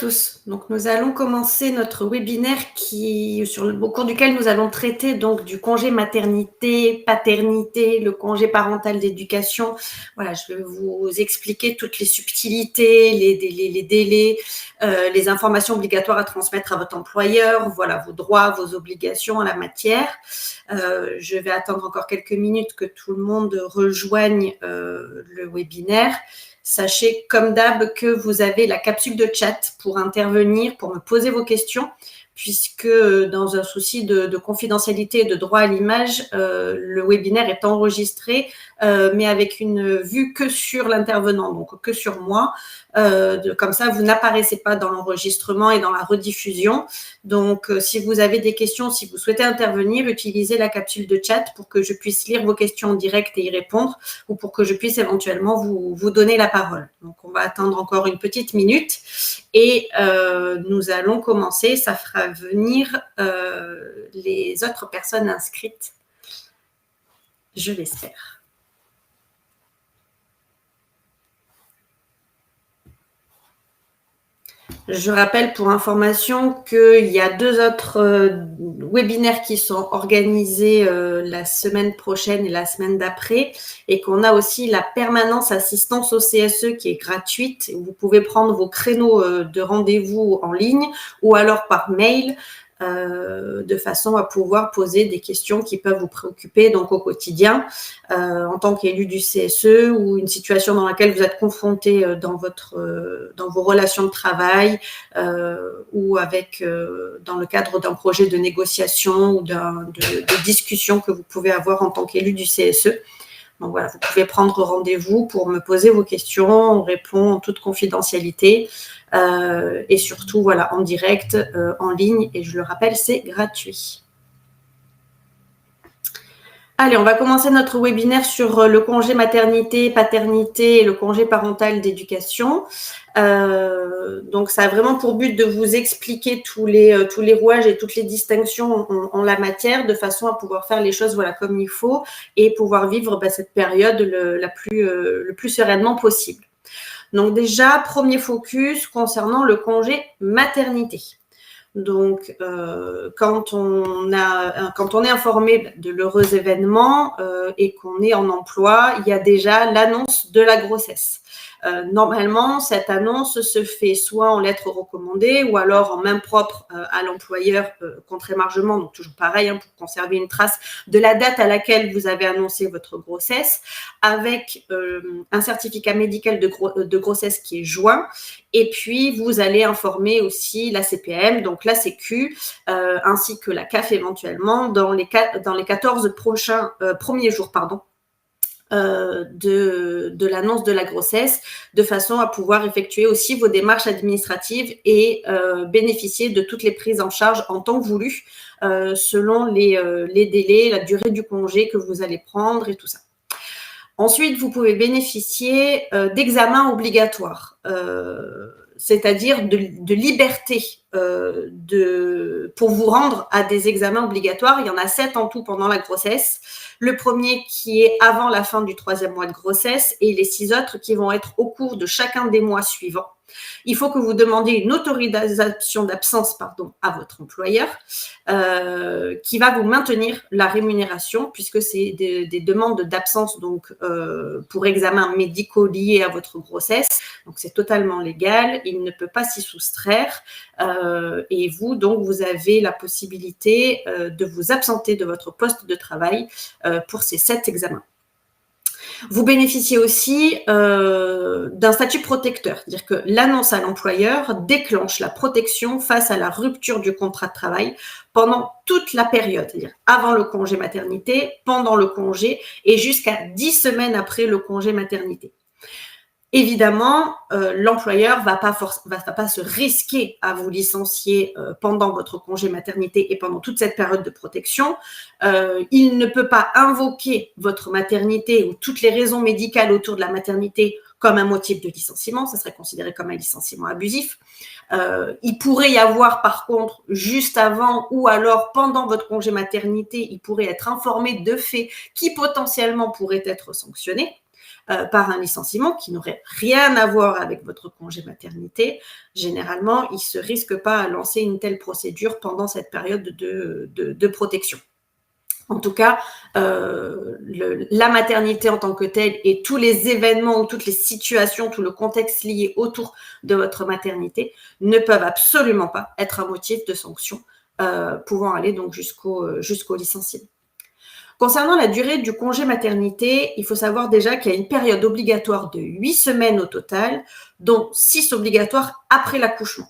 tous. Donc, nous allons commencer notre webinaire au cours duquel nous allons traiter donc du congé maternité, paternité, le congé parental d'éducation. Voilà, je vais vous expliquer toutes les subtilités, les délais, les informations obligatoires à transmettre à votre employeur, voilà, vos droits, vos obligations en la matière. Je vais attendre encore quelques minutes que tout le monde rejoigne le webinaire. Sachez, comme d'hab, que vous avez la capsule de chat pour intervenir, pour me poser vos questions, puisque dans un souci de confidentialité et de droit à l'image, le webinaire est enregistré, mais avec une vue que sur l'intervenant, donc que sur moi. Comme ça, vous n'apparaissez pas dans l'enregistrement et dans la rediffusion. Donc, si vous avez des questions, si vous souhaitez intervenir, utilisez la capsule de chat pour que je puisse lire vos questions en direct et y répondre, ou pour que je puisse éventuellement vous donner la parole. Donc, on va attendre encore une petite minute et nous allons commencer. Ça fera venir les autres personnes inscrites, je l'espère. Je rappelle pour information qu'il y a 2 autres webinaires qui sont organisés la semaine prochaine et la semaine d'après, et qu'on a aussi la permanence assistance au CSE qui est gratuite. Vous pouvez prendre vos créneaux de rendez-vous en ligne ou alors par mail, de façon à pouvoir poser des questions qui peuvent vous préoccuper donc au quotidien en tant qu'élu du CSE, ou une situation dans laquelle vous êtes confronté dans vos relations de travail, ou dans le cadre d'un projet de négociation ou de discussion que vous pouvez avoir en tant qu'élu du CSE. Donc voilà, vous pouvez prendre rendez-vous pour me poser vos questions. On répond en toute confidentialité et surtout voilà, en direct, en ligne. Et je le rappelle, c'est gratuit. Allez, on va commencer notre webinaire sur le congé maternité, paternité et le congé parental d'éducation. Donc, ça a vraiment pour but de vous expliquer tous les rouages et toutes les distinctions en la matière, de façon à pouvoir faire les choses voilà, comme il faut et pouvoir vivre cette période le plus sereinement possible. Donc déjà, premier focus concernant le congé maternité. Donc, quand on est informé de l'heureux événement et qu'on est en emploi, il y a déjà l'annonce de la grossesse. Normalement, cette annonce se fait soit en lettre recommandée ou alors en main propre à l'employeur contre émargement, donc toujours pareil, pour conserver une trace de la date à laquelle vous avez annoncé votre grossesse, avec un certificat médical de grossesse qui est joint. Et puis, vous allez informer aussi la CPM, donc la Sécu, ainsi que la CAF éventuellement, dans les 14 premiers jours de l'annonce de la grossesse, de façon à pouvoir effectuer aussi vos démarches administratives et bénéficier de toutes les prises en charge en temps voulu, selon les délais, la durée du congé que vous allez prendre et tout ça. Ensuite, vous pouvez bénéficier d'examens obligatoires, c'est-à-dire de liberté pour vous rendre à des examens obligatoires. Il y en a 7 en tout pendant la grossesse. Le premier qui est avant la fin du 3e mois de grossesse et les 6 autres qui vont être au cours de chacun des mois suivants. Il faut que vous demandiez une autorisation d'absence à votre employeur qui va vous maintenir la rémunération, puisque c'est des demandes d'absence donc pour examens médicaux liés à votre grossesse. Donc, c'est totalement légal. Il ne peut pas s'y soustraire. Et vous, donc, vous avez la possibilité de vous absenter de votre poste de travail pour ces 7 examens. Vous bénéficiez aussi d'un statut protecteur, c'est-à-dire que l'annonce à l'employeur déclenche la protection face à la rupture du contrat de travail pendant toute la période, c'est-à-dire avant le congé maternité, pendant le congé et jusqu'à 10 semaines après le congé maternité. Évidemment, l'employeur va pas se risquer à vous licencier pendant votre congé maternité et pendant toute cette période de protection. Il ne peut pas invoquer votre maternité ou toutes les raisons médicales autour de la maternité comme un motif de licenciement. Ça serait considéré comme un licenciement abusif. Il pourrait y avoir, par contre, juste avant ou alors pendant votre congé maternité, il pourrait être informé de faits qui potentiellement pourraient être sanctionnés. par un licenciement qui n'aurait rien à voir avec votre congé maternité, généralement, il ne se risque pas à lancer une telle procédure pendant cette période de protection. En tout cas, la maternité en tant que telle et tous les événements ou toutes les situations, tout le contexte lié autour de votre maternité ne peuvent absolument pas être un motif de sanction pouvant aller donc jusqu'au licenciement. Concernant la durée du congé maternité, il faut savoir déjà qu'il y a une période obligatoire de 8 semaines au total, dont 6 obligatoires après l'accouchement.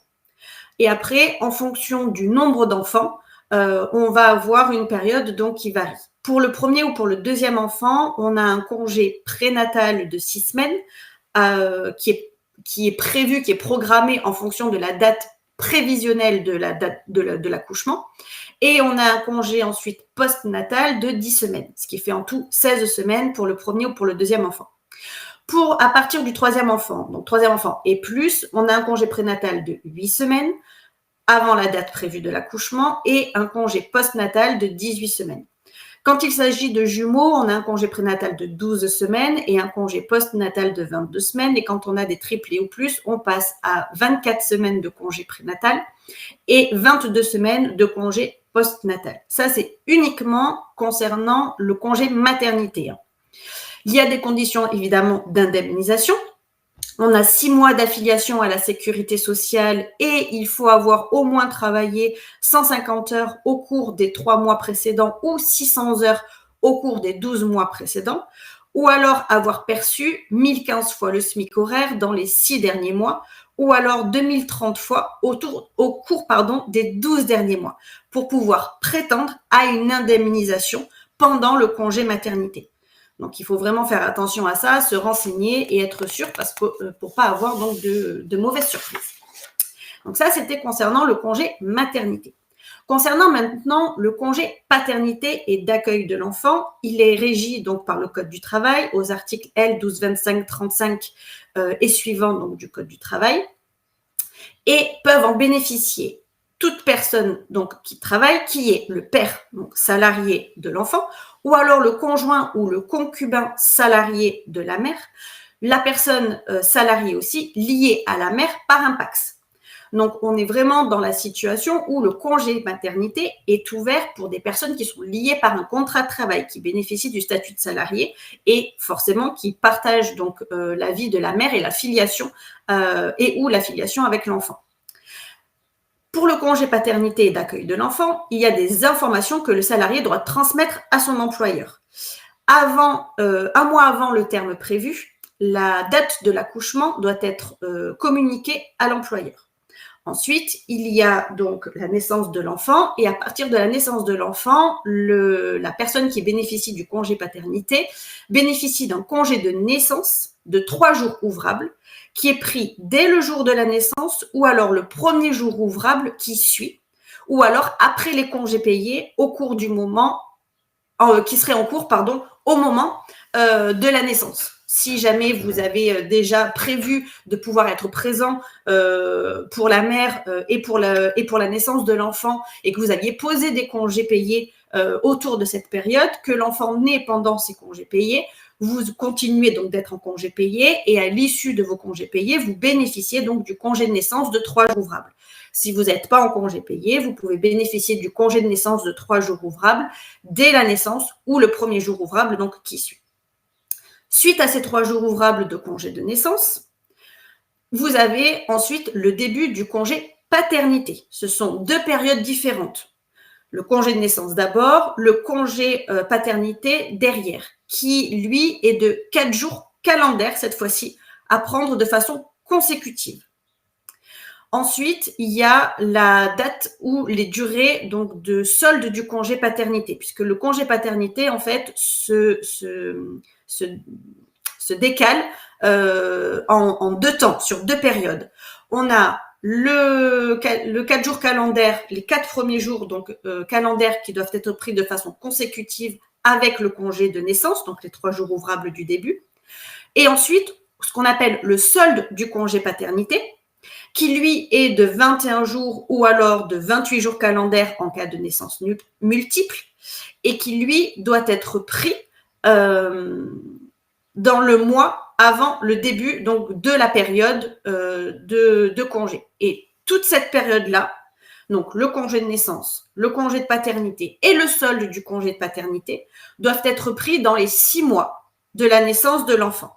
Et après, en fonction du nombre d'enfants, on va avoir une période donc qui varie. Pour le premier ou pour le deuxième enfant, on a un congé prénatal de 6 semaines qui est prévu, qui est programmé en fonction de la date prévisionnelle de la date de l'accouchement. Et on a un congé ensuite post-natal de 10 semaines, ce qui fait en tout 16 semaines pour le premier ou pour le deuxième enfant. À partir du troisième enfant, donc troisième enfant et plus, on a un congé prénatal de 8 semaines avant la date prévue de l'accouchement et un congé post-natal de 18 semaines. Quand il s'agit de jumeaux, on a un congé prénatal de 12 semaines et un congé post-natal de 22 semaines. Et quand on a des triplés ou plus, on passe à 24 semaines de congé prénatal et 22 semaines de congé post-natal. Ça, c'est uniquement concernant le congé maternité. Il y a des conditions, évidemment, d'indemnisation. On a 6 mois d'affiliation à la sécurité sociale et il faut avoir au moins travaillé 150 heures au cours des 3 mois précédents ou 600 heures au cours des 12 mois précédents, ou alors avoir perçu 1015 fois le SMIC horaire dans les 6 derniers mois, ou alors 2030 fois au cours des 12 derniers mois, pour pouvoir prétendre à une indemnisation pendant le congé maternité. Donc, il faut vraiment faire attention à ça, se renseigner et être sûr pour ne pas avoir donc de mauvaises surprises. Donc, ça, c'était concernant le congé maternité. Concernant maintenant le congé paternité et d'accueil de l'enfant, il est régi donc par le Code du travail aux articles L 1225-35 et suivants donc, du Code du travail et peuvent en bénéficier toute personne donc, qui travaille, qui est le père donc, salarié de l'enfant, ou alors le conjoint ou le concubin salarié de la mère, la personne salariée aussi liée à la mère par un PACS. Donc, on est vraiment dans la situation où le congé maternité est ouvert pour des personnes qui sont liées par un contrat de travail, qui bénéficient du statut de salarié et forcément qui partagent donc la vie de la mère et la filiation et ou la filiation avec l'enfant. Pour le congé paternité et d'accueil de l'enfant, il y a des informations que le salarié doit transmettre à son employeur. Un mois avant le terme prévu, la date de l'accouchement doit être communiquée à l'employeur. Ensuite, il y a donc la naissance de l'enfant et à partir de la naissance de l'enfant, la personne qui bénéficie du congé paternité bénéficie d'un congé de naissance de 3 jours ouvrables qui est pris dès le jour de la naissance ou alors le premier jour ouvrable qui suit ou alors après les congés payés au cours du moment qui serait en cours au moment de la naissance. Si jamais vous avez déjà prévu de pouvoir être présent pour la mère et pour la naissance de l'enfant et que vous aviez posé des congés payés autour de cette période, que l'enfant naît pendant ces congés payés, vous continuez donc d'être en congé payé et à l'issue de vos congés payés, vous bénéficiez donc du congé de naissance de 3 jours ouvrables. Si vous n'êtes pas en congé payé, vous pouvez bénéficier du congé de naissance de 3 jours ouvrables dès la naissance ou le premier jour ouvrable donc qui suit. Suite à ces 3 jours ouvrables de congé de naissance, vous avez ensuite le début du congé paternité. Ce sont 2 périodes différentes. Le congé de naissance d'abord, le congé paternité derrière, qui lui est de 4 jours calendaires cette fois-ci, à prendre de façon consécutive. Ensuite, il y a la date ou les durées donc, de solde du congé paternité, puisque le congé paternité, en fait, se décale en 2 temps, sur 2 périodes. On a le 4 jours calendaire, les 4 premiers jours donc calendaires qui doivent être pris de façon consécutive avec le congé de naissance, donc les 3 jours ouvrables du début. Et ensuite, ce qu'on appelle le solde du congé paternité, qui lui est de 21 jours ou alors de 28 jours calendaires en cas de naissance multiple, et qui lui doit être pris dans le mois avant le début donc, de la période de congé. Et toute cette période-là, donc le congé de naissance, le congé de paternité et le solde du congé de paternité doivent être pris dans les 6 mois de la naissance de l'enfant.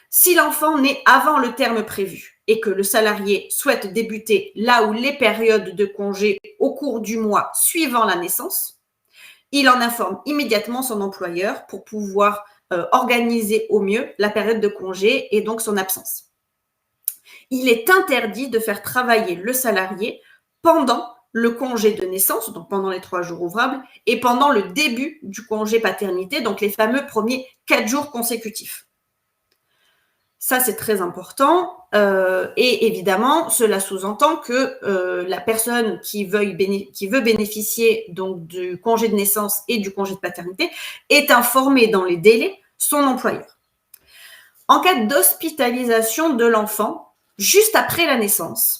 Si l'enfant naît avant le terme prévu et que le salarié souhaite débuter là où les périodes de congé au cours du mois suivant la naissance, il en informe immédiatement son employeur pour pouvoir organiser au mieux la période de congé et donc son absence. Il est interdit de faire travailler le salarié pendant le congé de naissance, donc pendant les 3 jours ouvrables, et pendant le début du congé paternité, donc les fameux premiers 4 jours consécutifs. Ça, c'est très important. Et évidemment, cela sous-entend que la personne qui veut bénéficier donc du congé de naissance et du congé de paternité est informée dans les délais son employeur. En cas d'hospitalisation de l'enfant, juste après la naissance,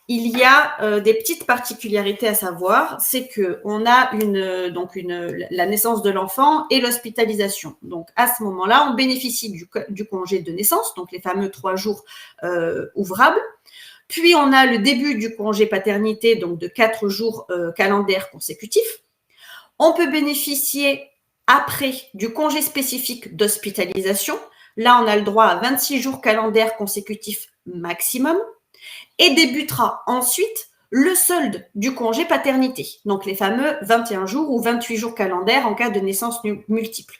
il y a des petites particularités à savoir, c'est qu'on a la naissance de l'enfant et l'hospitalisation. Donc à ce moment-là, on bénéficie du congé de naissance, donc les fameux 3 jours ouvrables. Puis on a le début du congé paternité, donc de 4 jours calendaires consécutifs. On peut bénéficier après du congé spécifique d'hospitalisation. Là, on a le droit à 26 jours calendaires consécutifs maximum. Et débutera ensuite le solde du congé paternité, donc les fameux 21 jours ou 28 jours calendaires en cas de naissance multiple.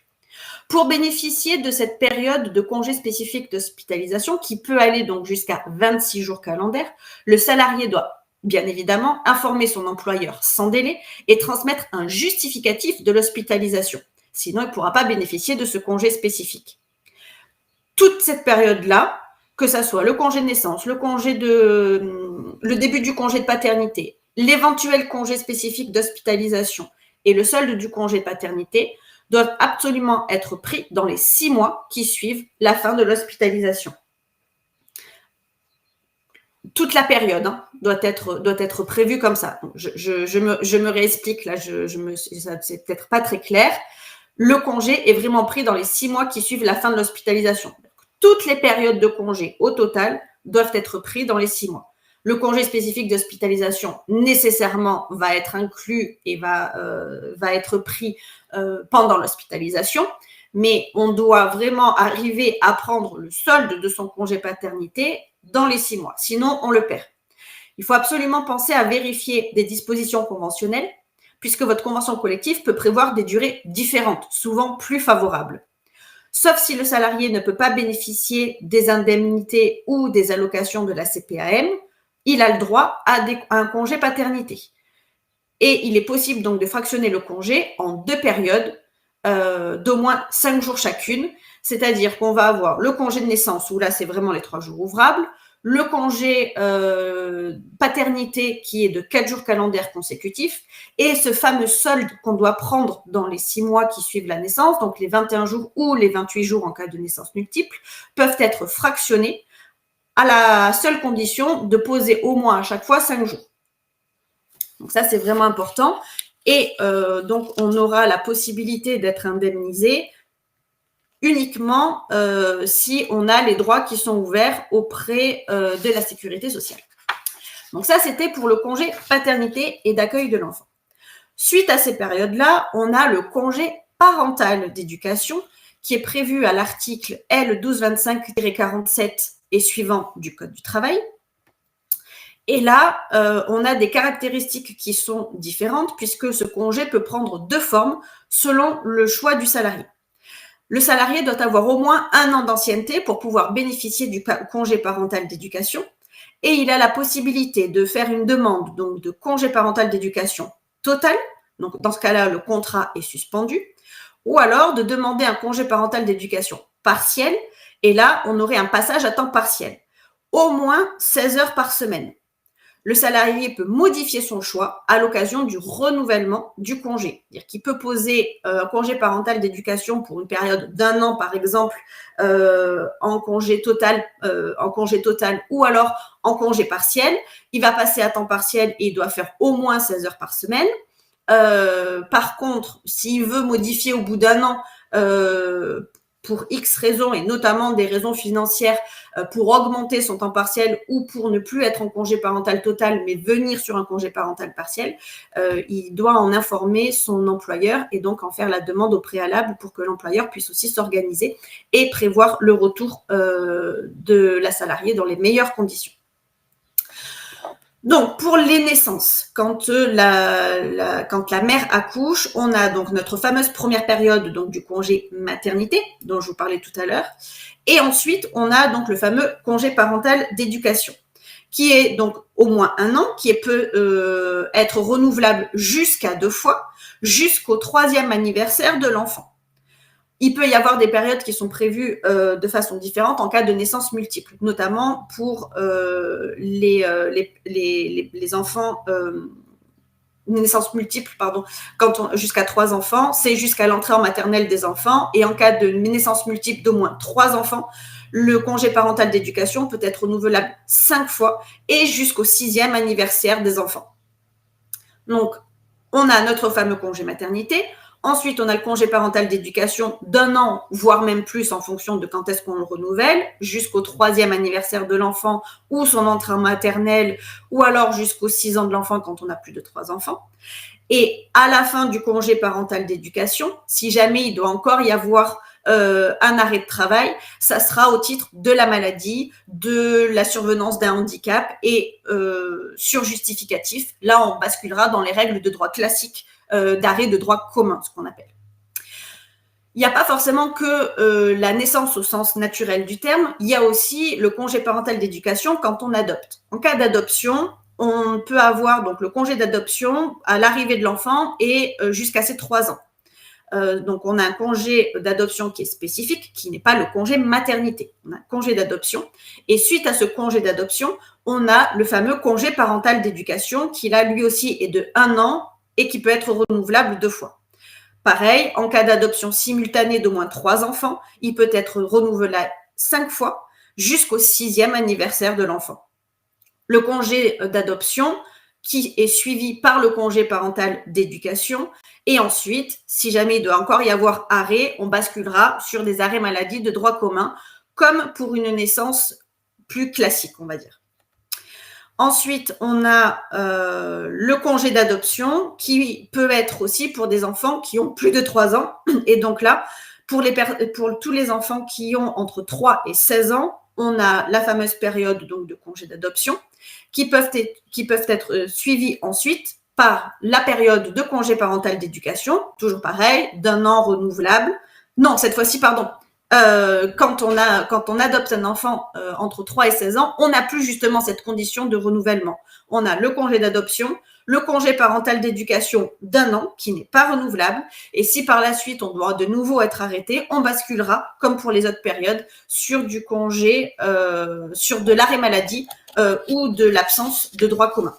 Pour bénéficier de cette période de congé spécifique d'hospitalisation qui peut aller donc jusqu'à 26 jours calendaires, le salarié doit bien évidemment informer son employeur sans délai et transmettre un justificatif de l'hospitalisation. Sinon, il ne pourra pas bénéficier de ce congé spécifique. Toute cette période-là, que ça soit le congé de naissance, le début du congé de paternité, l'éventuel congé spécifique d'hospitalisation et le solde du congé de paternité doivent absolument être pris dans les 6 mois qui suivent la fin de l'hospitalisation. Toute la période doit être prévue comme ça. Je me réexplique là, c'est peut-être pas très clair. Le congé est vraiment pris dans les 6 mois qui suivent la fin de l'hospitalisation. Toutes les périodes de congé au total doivent être prises dans les 6 mois. Le congé spécifique d'hospitalisation nécessairement va être inclus et va être pris pendant l'hospitalisation, mais on doit vraiment arriver à prendre le solde de son congé paternité dans les 6 mois, sinon on le perd. Il faut absolument penser à vérifier des dispositions conventionnelles, puisque votre convention collective peut prévoir des durées différentes, souvent plus favorables. Sauf si le salarié ne peut pas bénéficier des indemnités ou des allocations de la CPAM, il a le droit à un congé paternité. Et il est possible donc de fractionner le congé en 2 périodes d'au moins 5 jours chacune, c'est-à-dire qu'on va avoir le congé de naissance, où là c'est vraiment les 3 jours ouvrables, le congé paternité qui est de 4 jours calendaires consécutifs et ce fameux solde qu'on doit prendre dans les 6 mois qui suivent la naissance, donc les 21 jours ou les 28 jours en cas de naissance multiple, peuvent être fractionnés à la seule condition de poser au moins à chaque fois 5 jours. Donc ça, c'est vraiment important. Et donc, on aura la possibilité d'être indemnisé uniquement si on a les droits qui sont ouverts auprès de la sécurité sociale. Donc ça, c'était pour le congé paternité et d'accueil de l'enfant. Suite à ces périodes-là, on a le congé parental d'éducation qui est prévu à l'article L 1225-47 et suivant du Code du travail. Et là, on a des caractéristiques qui sont différentes puisque ce congé peut prendre 2 formes selon le choix du salarié. Le salarié doit avoir au moins 1 an d'ancienneté pour pouvoir bénéficier du congé parental d'éducation et il a la possibilité de faire une demande donc, de congé parental d'éducation total, donc dans ce cas-là, le contrat est suspendu, ou alors de demander un congé parental d'éducation partiel et là, on aurait un passage à temps partiel, au moins 16 heures par semaine. Le salarié peut modifier son choix à l'occasion du renouvellement du congé. C'est-à-dire qu'il peut poser un congé parental d'éducation pour une période d'1 an, par exemple, en congé total ou alors en congé partiel. Il va passer à temps partiel et il doit faire au moins 16 heures par semaine. Par contre, s'il veut modifier au bout d'1 an pour X raisons, et notamment des raisons financières, pour augmenter son temps partiel ou pour ne plus être en congé parental total, mais venir sur un congé parental partiel, il doit en informer son employeur et donc en faire la demande au préalable pour que l'employeur puisse aussi s'organiser et prévoir le retour de la salariée dans les meilleures conditions. Donc, pour les naissances, quand la mère accouche, on a donc notre fameuse première période donc du congé maternité dont je vous parlais tout à l'heure, et ensuite on a donc le fameux congé parental d'éducation, qui est donc au moins 1 an, qui peut être renouvelable jusqu'à 2 fois, jusqu'au 3e anniversaire de l'enfant. Il peut y avoir des périodes qui sont prévues de façon différente en cas de naissance multiple, notamment pour les enfants, naissance multiple, pardon, jusqu'à 3 enfants, c'est jusqu'à l'entrée en maternelle des enfants, et en cas de naissance multiple d'au moins 3 enfants, le congé parental d'éducation peut être renouvelable 5 fois et jusqu'au 6e anniversaire des enfants. Donc, on a notre fameux congé maternité. Ensuite, on a le congé parental d'éducation d'1 an, voire même plus en fonction de quand est-ce qu'on le renouvelle, jusqu'au 3e anniversaire de l'enfant ou son entrée en maternelle, ou alors jusqu'aux 6 ans de l'enfant quand on a plus de 3 enfants. Et à la fin du congé parental d'éducation, si jamais il doit encore y avoir un arrêt de travail, ça sera au titre de la maladie, de la survenance d'un handicap et sur justificatif. Là, on basculera dans les règles de droit classique d'arrêt de droit commun, ce qu'on appelle. Il n'y a pas forcément que la naissance au sens naturel du terme, il y a aussi le congé parental d'éducation quand on adopte. En cas d'adoption, on peut avoir donc le congé d'adoption à l'arrivée de l'enfant et jusqu'à ses 3 ans. Donc, on a un congé d'adoption qui est spécifique, qui n'est pas le congé maternité. On a un congé d'adoption. Et suite à ce congé d'adoption, on a le fameux congé parental d'éducation qui, là, lui aussi, est de 1 an et qui peut être renouvelable 2 fois. Pareil, en cas d'adoption simultanée d'au moins 3 enfants, il peut être renouvelable 5 fois jusqu'au 6e anniversaire de l'enfant. Le congé d'adoption qui est suivi par le congé parental d'éducation. Et ensuite, si jamais il doit encore y avoir arrêt, on basculera sur des arrêts maladie de droit commun, comme pour une naissance plus classique, on va dire. Ensuite, on a le congé d'adoption qui peut être aussi pour des enfants qui ont plus de 3 ans. Et donc là, pour tous les enfants qui ont entre 3 et 16 ans, on a la fameuse période donc, de congé d'adoption qui peuvent être suivis ensuite par la période de congé parental d'éducation, toujours pareil, d'1 an renouvelable. Non, cette fois-ci, pardon. Quand on adopte un enfant entre 3 et 16 ans, on n'a plus justement cette condition de renouvellement. On a le congé d'adoption, le congé parental d'éducation d'1 an qui n'est pas renouvelable. Et si par la suite on doit de nouveau être arrêté, on basculera, comme pour les autres périodes, sur du congé, sur de l'arrêt maladie ou de l'absence de droit commun.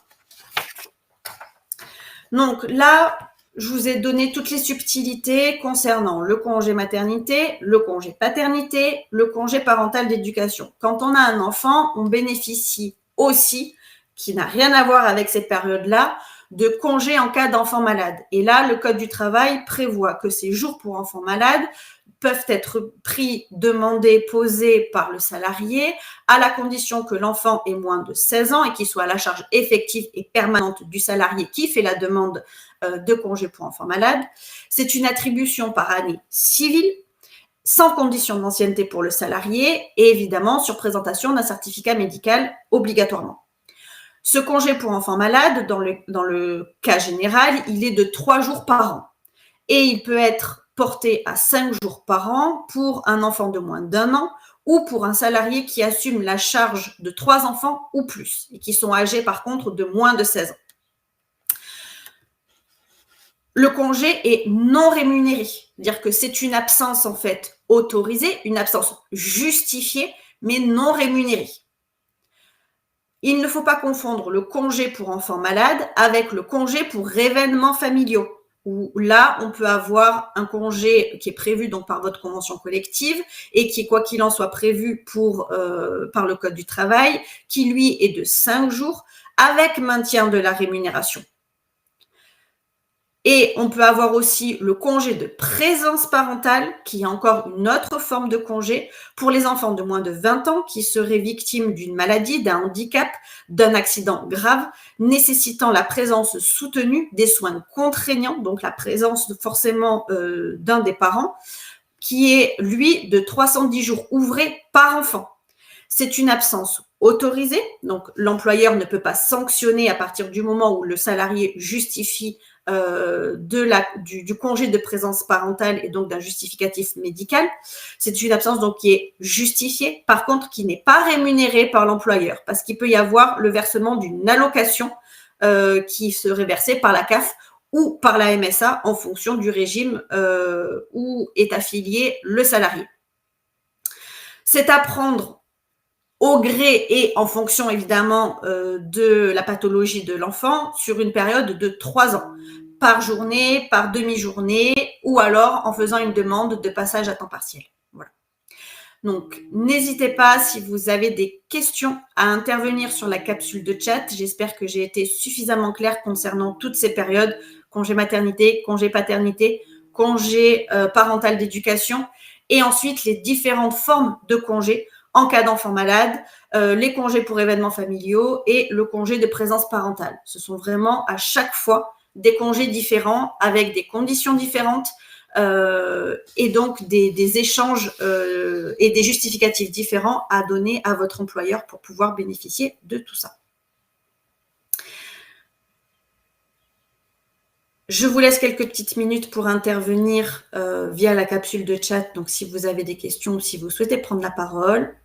Donc là, je vous ai donné toutes les subtilités concernant le congé maternité, le congé paternité, le congé parental d'éducation. Quand on a un enfant, on bénéficie aussi, qui n'a rien à voir avec cette période-là, de congé en cas d'enfant malade. Et là, le Code du travail prévoit que ces jours pour enfants malades peuvent être pris, demandés, posés par le salarié à la condition que l'enfant ait moins de 16 ans et qu'il soit à la charge effective et permanente du salarié qui fait la demande de congé pour enfants malades. C'est une attribution par année civile, sans condition d'ancienneté pour le salarié et évidemment sur présentation d'un certificat médical obligatoirement. Ce congé pour enfants malades, dans le cas général, il est de 3 jours par an et il peut être porté à 5 jours par an pour un enfant de moins d'1 an ou pour un salarié qui assume la charge de 3 enfants ou plus et qui sont âgés par contre de moins de 16 ans. Le congé est non rémunéré, c'est-à-dire que c'est une absence en fait autorisée, une absence justifiée, mais non rémunérée. Il ne faut pas confondre le congé pour enfants malades avec le congé pour événements familiaux, où là, on peut avoir un congé qui est prévu donc par votre convention collective et qui est, quoi qu'il en soit, prévu par le Code du travail, qui lui est de 5 jours avec maintien de la rémunération. Et on peut avoir aussi le congé de présence parentale, qui est encore une autre forme de congé pour les enfants de moins de 20 ans qui seraient victimes d'une maladie, d'un handicap, d'un accident grave, nécessitant la présence soutenue, des soins contraignants, donc la présence forcément d'un des parents, qui est, lui, de 310 jours ouvrés par enfant. C'est une absence autorisée, donc l'employeur ne peut pas sanctionner à partir du moment où le salarié justifie du congé de présence parentale et donc d'un justificatif médical. C'est une absence donc qui est justifiée, par contre qui n'est pas rémunérée par l'employeur, parce qu'il peut y avoir le versement d'une allocation qui serait versée par la CAF ou par la MSA en fonction du régime où est affilié le salarié. C'est à prendre au gré et en fonction évidemment de la pathologie de l'enfant sur une période de 3 ans, par journée, par demi-journée ou alors en faisant une demande de passage à temps partiel. Voilà. Donc, n'hésitez pas si vous avez des questions à intervenir sur la capsule de chat. J'espère que j'ai été suffisamment claire concernant toutes ces périodes, congé maternité, congé paternité, congé parental d'éducation et ensuite les différentes formes de congés en cas d'enfant malade, les congés pour événements familiaux et le congé de présence parentale. Ce sont vraiment à chaque fois des congés différents avec des conditions différentes et donc des échanges et des justificatifs différents à donner à votre employeur pour pouvoir bénéficier de tout ça. Je vous laisse quelques petites minutes pour intervenir via la capsule de chat. Donc, si vous avez des questions ou si vous souhaitez prendre la parole,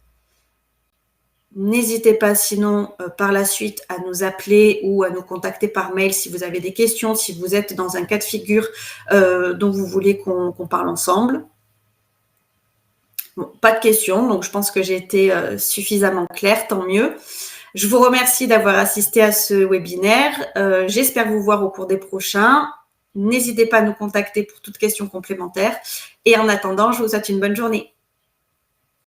n'hésitez pas sinon par la suite à nous appeler ou à nous contacter par mail si vous avez des questions, si vous êtes dans un cas de figure dont vous voulez qu'on parle ensemble. Bon, pas de questions, donc je pense que j'ai été suffisamment claire, tant mieux. Je vous remercie d'avoir assisté à ce webinaire. J'espère vous voir au cours des prochains. N'hésitez pas à nous contacter pour toute question complémentaire. Et en attendant, je vous souhaite une bonne journée.